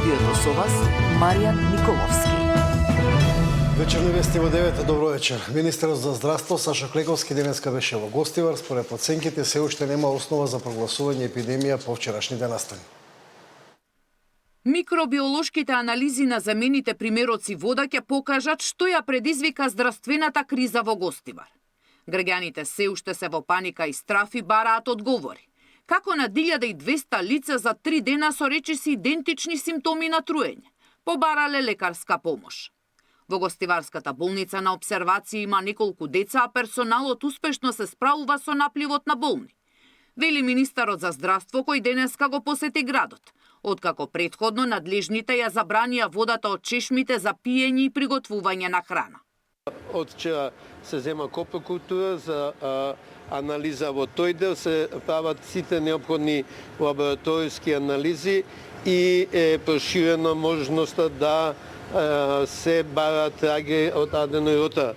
студиото со вас Маријан Николовски. Вечерни вести во 9. Добро вечер. Министерот за здравство Сашо Клековски денеска беше во Гостивар. Според оценките се уште нема основа за прогласување епидемија по вчерашните настани. Микробиолошките анализи на замените примероци вода ќе покажат што ја предизвика здравствената криза во Гостивар. Граѓаните се уште се во паника и страф и бараат одговори. Како на 1200 лица за 3 дена со речиси идентични симптоми на труење, побарале лекарска помош. Во Гостиварската болница на обсервација има неколку деца, а персоналот успешно се справува со напливот на болни. Вели министерот за здравство кој денеска го посети градот, откако претходно надлежните ја забранија водата од чешмите за пиење и приготвување на храна. Од вчера се зема копокултура за анализа во тој дел, се прават сите неопходни лабораториски анализи и е проширена можноста да се барат траги од аденоирота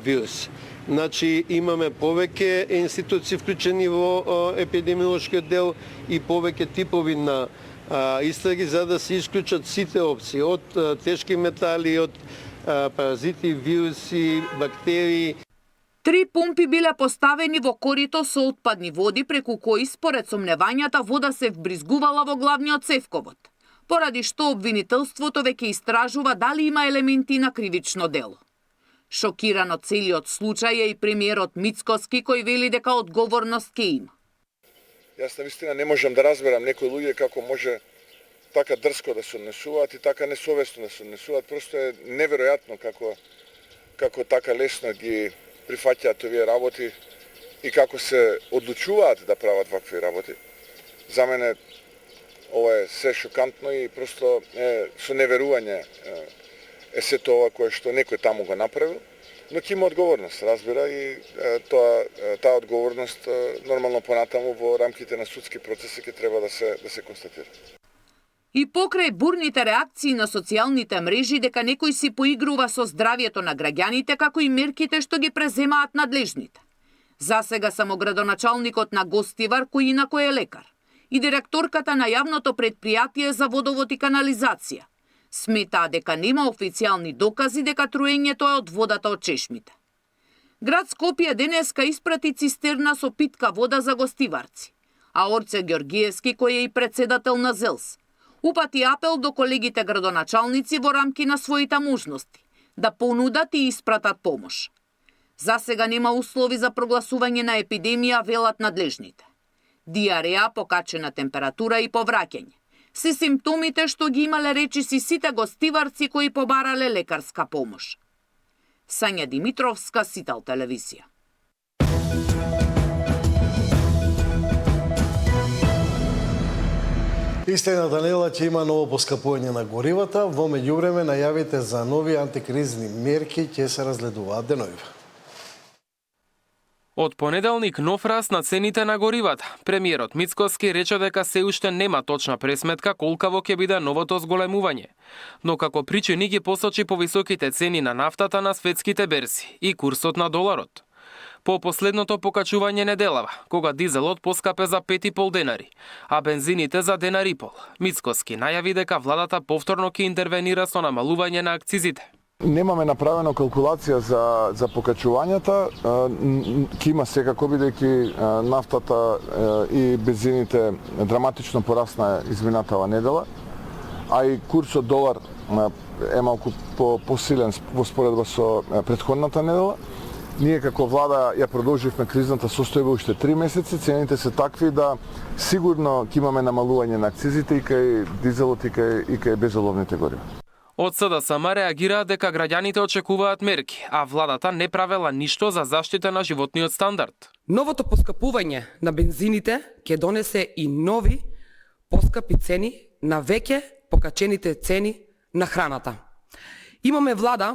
вирус. Значи имаме повеќе институции вклучени во епидемиолошкиот дел и повеќе типови на истраги за да се исклучат сите опции од тешки метали, од паразити, вируси, бактерии. 3 помпи биле поставени во корито со отпадни води, преку кои според сомневањата вода се вбризгувала во главниот цевковод, поради што обвинителството веќе истражува дали има елементи на кривично дело. Шокиран од целиот случај е и премиерот Мицкоски, кој вели дека одговорност ке има. Јас навистина не можам да разберам некои луѓе како може така дрско да се однесуваат и така несовесно да се однесуваат. Просто е неверојатно како така лесно ги прифаќаат овие работи и како се одлучуваат да прават вакви работи. За мене ова е се шокантно и просто со неверување е се тоа кое што некој таму го направил, но ќе има одговорност, разбира, и таа одговорност нормално понатаму во рамките на судски процеси ќе треба да се констатира. И покрај бурните реакции на социјалните мрежи дека некој си поигрува со здравјето на граѓаните, како и мерките што ги преземаат надлежните. Засега само градоначалникот на Гостивар, кој инако е лекар, и директорката на јавното предпријатие за водовод и канализација сметаа дека нема официјални докази дека труењето е од водата од чешмите. Град Скопје денеска испрати цистерна со питка вода за гостиварци, а Орце Ѓоргиевски, кој е и председател на ЗЕЛС, упати апел до колегите градоначалници во рамки на своите можности да понудат и испратат помош. Засега нема услови за прогласување на епидемија, велат надлежните. Диареја, покачена температура и повраќање се симптомите што ги имале речиси сите гостиварци кои побарале лекарска помош. Сања Димитровска, Сител телевизија. Истината недела ќе има ново поскапување на горивата. Во меѓувреме најавите за нови антикризни мерки ќе се разгледуваат денови. Од понеделник нов раст на цените на горивата. Премиерот Мицкоски рече дека се уште нема точна пресметка колкаво ќе биде новото зголемување. Но како причини ги посочи повисоките цени на нафтата на светските берзи и курсот на доларот. По последното покачување неделава, кога дизелот поскапе за 5,5 денари, а бензините за денар и пол, Мицкоски најави дека владата повторно ќе интервенира со намалување на акцизите. Немаме направено калкулација за покачувањата, ќе има секако бидејќи нафтата и бензините драматично порасна изминатава недела, а и курсот долар е малку посилен во споредба со претходната недела. Ние како влада ја продолживме кризната состојба уште 3 месеци, цените се такви да сигурно ќе имаме намалување на акцизите и кај дизелот и кај безоловните горива. Од СДСМ реагираат дека граѓаните очекуваат мерки, а владата не правела ништо за заштита на животниот стандард. Новото поскапување на бензините ќе донесе и нови поскапи цени на веќе покачените цени на храната. Имаме влада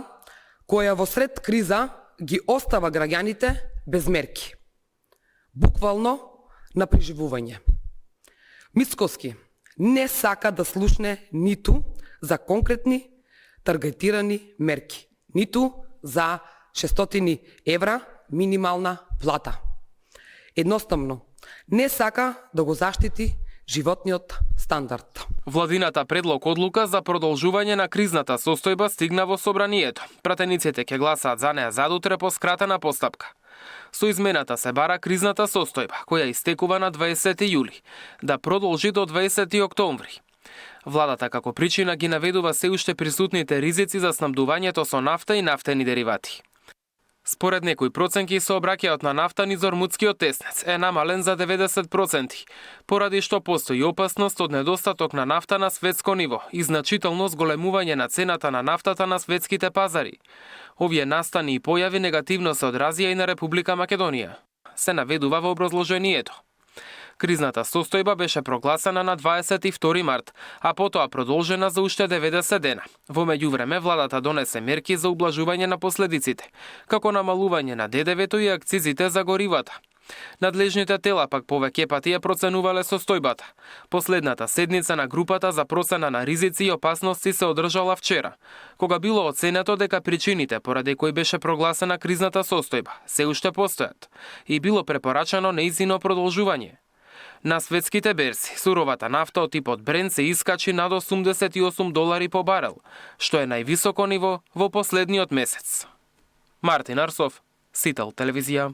која во сред криза ги остава граѓаните без мерки. Буквално на преживување. Мицкоски не сака да слушне ниту за конкретни таргетирани мерки, ниту за 600 евра минимална плата. Едноставно, не сака да го заштити животниот стандард. Владината предлог одлука за продолжување на кризната состојба стигна во собранието. Пратениците ќе гласаат за неа задутре по скратена постапка. Со измената се бара кризната состојба, која истекува на 20 јули, да продолжи до 20 октомври. Владата како причина ги наведува се уште присутните ризици за снабдувањето со нафта и нафтени деривати. Според некои проценки, сообраќајот на нафта низ Ормудскиот теснец е намален за 90%, поради што постои опасност од недостаток на нафта на светско ниво и значително зголемување на цената на нафтата на светските пазари. Овие настани и појави негативно се одразија и на Република Македонија, се наведува во образложението. Кризната состојба беше прогласена на 22 март, а потоа продолжена за уште 90 дена. Во меѓувреме, владата донесе мерки за ублажување на последиците, како намалување на ДДВ-то и акцизите за горивата. Надлежните тела пак повеќе пати ја проценувале состојбата. Последната седница на групата за процена на ризици и опасности се одржала вчера, кога било оценето дека причините поради кои беше прогласена кризната состојба се уште постојат и било препорачано нејзино продолжување. На светските берзи, суровата нафта од типот Брент се искачи над $88 по барел, што е највисоко ниво во последниот месец. Мартин Арсов, Сител телевизија.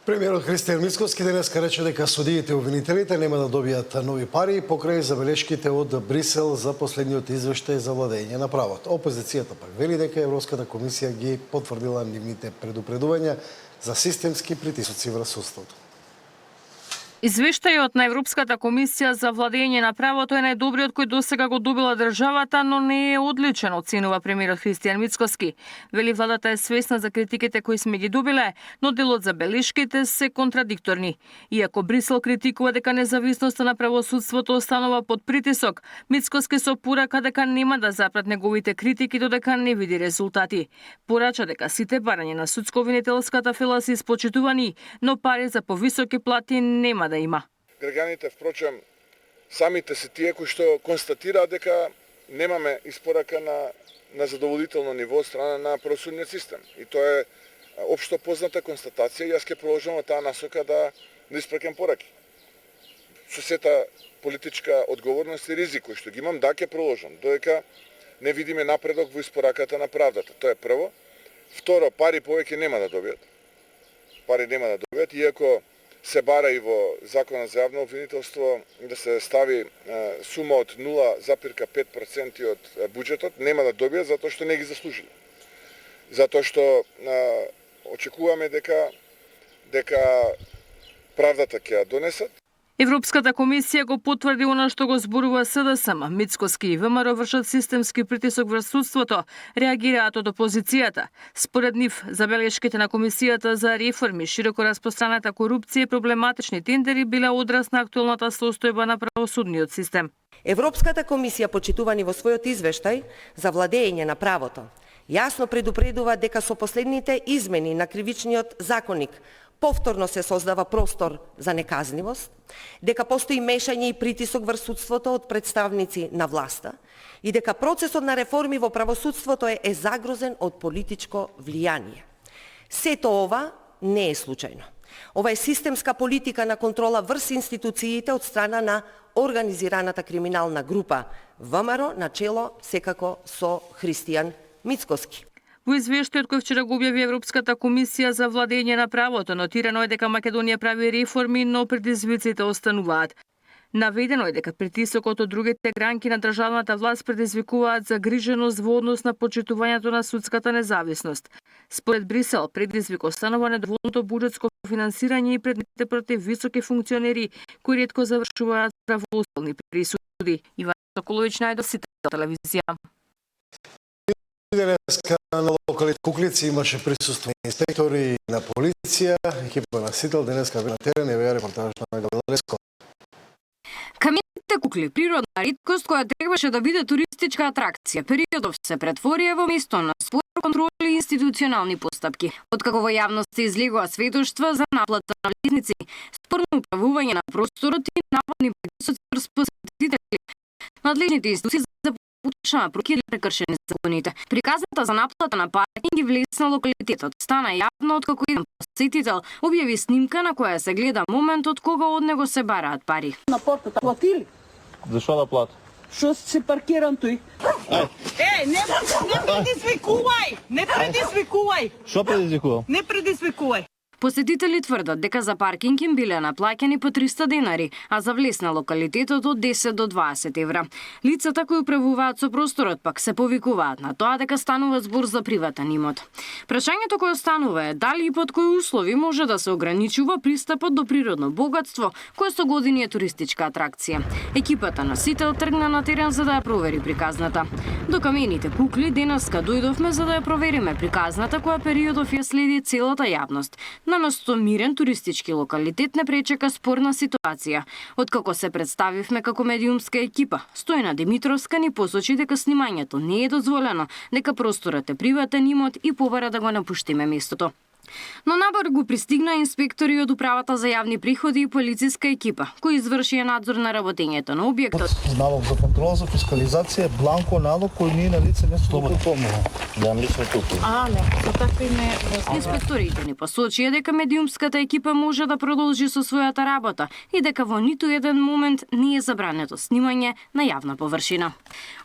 Премиерот Христијан Мицкоски денеска рече дека судиите и обвинителите нема да добијат нови пари покрај забелешките од Брисел за последниот извештај за владење на правото. Опозицијата пак вели дека Европската комисија ги потврдила нивните предупредувања за системски притисоци врз судството. Извештајот на Европската комисија за владење на правото е најдобриот кој досега го добила државата, но не е одличен, оценува премиерот Христијан Мицкоски. Вели владата е свесна за критиките кои сме ги добиле, но делот за белешките се контрадикторни. Иако Брисел критикува дека независноста на правосудството останува под притисок, Мицкоски со порака дека нема да запрат неговите критики додека не види резултати. Порача дека сите барања на судско-обвинителската фела се испочитувани, но пари за повисоки плати нема да има. Граѓаните, впрочем, самите се тие кои што констатираат дека немаме испорака на задоволително ниво од страна на правосудниот систем. И тоа е општо позната констатација и јас ќе продолжам во таа насока да испракам пораки. Со сета политичка одговорност и ризик кои што ги имам, да ќе продолжам, додека не видиме напредок во испораката на правдата. Тоа е прво. Второ, пари повеќе нема да добијат. Иако се бара и во Законот за јавно обвинителство да се стави сума од 0,5% од буџетот, нема да добијат затоа што не ги заслужили. Затоа што очекуваме дека правдата ќе ја донесат. Европската комисија го потврди она што го зборува СДСМ. Мицкоски и ВМРО вршат системски притисок врз судството, реагираат од опозицијата. Според нив, забелешките на комисијата за реформи, широко распространата корупција и проблематични тендери биле одраз на актуелната состојба на правосудниот систем. Европската комисија, почитувани во својот извештај за владење на правото, јасно предупредува дека со последните измени на кривичниот законник повторно се создава простор за неказнивост, дека постои мешање и притисок врз судството од представници на власта и дека процесот на реформи во правосудството е загрозен од политичко влијание. Сето ова не е случајно. Ова е системска политика на контрола врз институциите од страна на организираната криминална група ВМРО, начело секако со Христијан Мицкоски. Во извештајот кој вчера го објави Европската комисија за владење на правото, нотирано е дека Македонија прави реформи, но предизвиците остануваат. Наведено е дека притисокот од другите гранки на државната власт предизвикуваат загриженост во однос на почитувањето на судската независност. Според Брисел, предизвик останува недоволното буџетско финансирање и предметите против високи функционери кои ретко завршуваат правоуставни присуди. Иван Соколовиќ, најдов, Сител телевизија. Денеска на локалите Куклици имаше присуство инспектори на полиција. Екипа на Сител денеска бе на терен, еве репортажот на Габриела Лескова. Камените кукли, природна риткост која требаше да биде туристичка атракција, периодов се претворија во место на спор, контроли и институционални постапки. Откако во јавност се излегува сведоштва за наплата на влезници, спорно управување на просторот и наводни притисоци врз посетители, надлежните институции поточна прокири прекршени законите. Приказната за наплата на паркинг ги влез на локалитетот. Стана јавно откако еден посетител објави снимка на која се гледа моментот кога од него се бараат пари. На портата платили? Зашо да плат? Што се паркиран тој? Не предизвикувај! Не предизвикувај! Што предизвикувам? Не предизвикувај! Посетители тврдат дека за паркинг им биле наплаќани по 300 денари, а за влез на локалитетот од 10 до 20 евра. Лицата кои управуваат со просторот пак се повикуваат на тоа дека станува збор за приватен имот. Прашањето кое останува е дали и под кои услови може да се ограничува пристапот до природно богатство, кое со години е туристичка атракција. Екипата на Сител тргна на терен за да ја провери приказната. До камените кукли денеска дојдовме за да ја провериме приказната која периодов ја следи целата јавност. Наместо мирен туристички локалитет не пречека спорна ситуација. Откако се представивме како медиумска екипа, Стојна Димитровска ни посочи дека снимањето не е дозволено, дека просторот е приватен имот и побара да го напуштиме местото. Но набор го пристигна инспектори од Управата за јавни приходи и полициска екипа, кои извршија надзор на работењето на објектот. Налог за контрола за фискализација, бланко налог кој не е на лице не слободно помога. Да, лично тук. Не, со такви не. Инспекторите ни посочија дека медиумската екипа може да продолжи со својата работа и дека во ниту еден момент не е забрането снимање на јавна површина.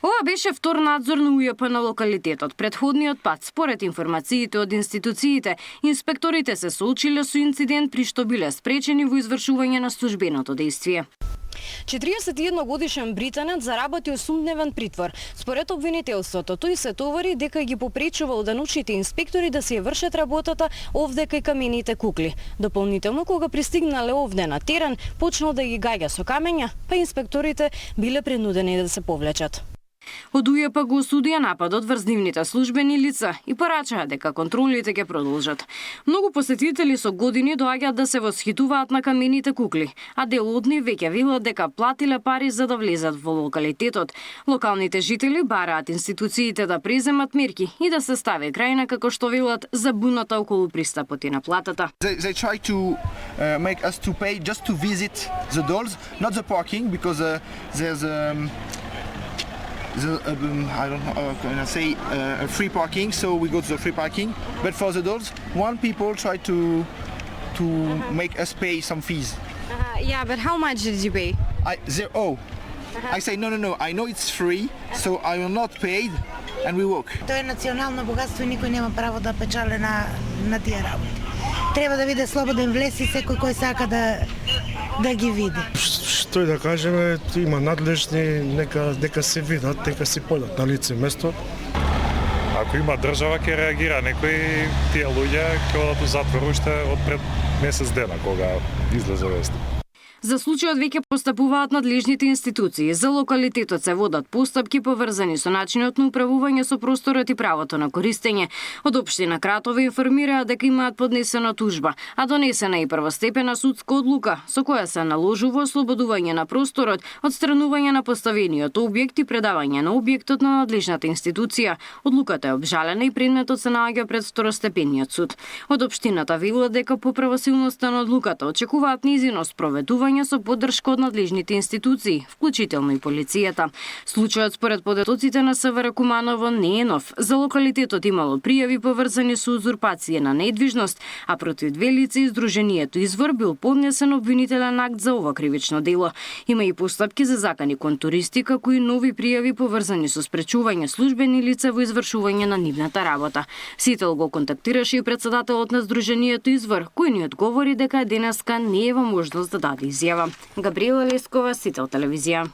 Ова беше втор надзор на УЈП на локалитетот. Предходниот пат, според информациите од институциите, инспекторите се соочиле со инцидент при што биле спречени во извршување на службеното дејствие. 41 годишен британец заработи осумдневен притвор. Според обвинителството, тој се товари дека ги попречувал данучните инспектори да си ја вршат работата овде кај камените кукли. Дополнително, кога пристигнале овде на терен, почнал да ги гаѓа со камења, па инспекторите биле принудени да се повлечат. Од УЈП го осудија нападот врз нивните службени лица и порачаа дека контролите ќе продолжат. Многу посетители со години доаѓаат да се восхитуваат на камените кукли, а дел од нив веќе велат дека платиле пари за да влезат во локалитетот. Локалните жители бараат институциите да преземат мерки и да се стави крај на, како што велат, забуната околу пристапот и наплатата. They try to make us to pay just to visit the dolls, not the parking, because there's I don't know, can I say free parking, so we go to the free parking. But for the dolls, one people try to make us pay some fees. Yeah, but how much did you pay? I say no, I know it's free, so I will not pay, and we walk. Тоа е национално богатство и никој нема право да печале на тие работи. Треба да биде слободен влез и секој кој сака да ги види. Што да кажеме, има надлежни, нека се видат, нека се појдат на лице место. Ако има држава ќе реагира, некои тие луѓе ќе одат у затвор уште од пред месец дена кога излезе вест. За случајот веќе постапуваат надлежните институции. За локалитетот се водат постапки поврзани со начинот на управување со просторот и правото на користење. Од општина Кратово информираат дека имаат поднесена тужба, а донесена и првостепена судска одлука со која се наложува ослободување на просторот, отстранување на поставениот објект и предавање на објектот на надлежната институција. Одлуката е обжалена и предметот се наоѓа пред второстепениот суд. Од општината велат дека по правосилноста на одлуката очекуваат нејзино спроведување со поддршка од надлежните институции, вклучително и полицијата. Случајот според податоците на СВР Куманово не е нов. За локалитетот имало пријави поврзани со узурпација на недвижност, а против две лица издруженијето Извор бил поднесен обвинителен акт за ова кривично дело. Има и постапки за закани кон туристи, како и нови пријави поврзани со спречување службени лица во извршување на нивната работа. Сител го контактираше и председателот на Сдруженијето Извор, кој ни одговори дека денеска не е во можност да даде изјава. Габриела Лескова, Сител телевизија.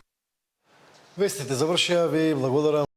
Вестите завршија, ви благодарам.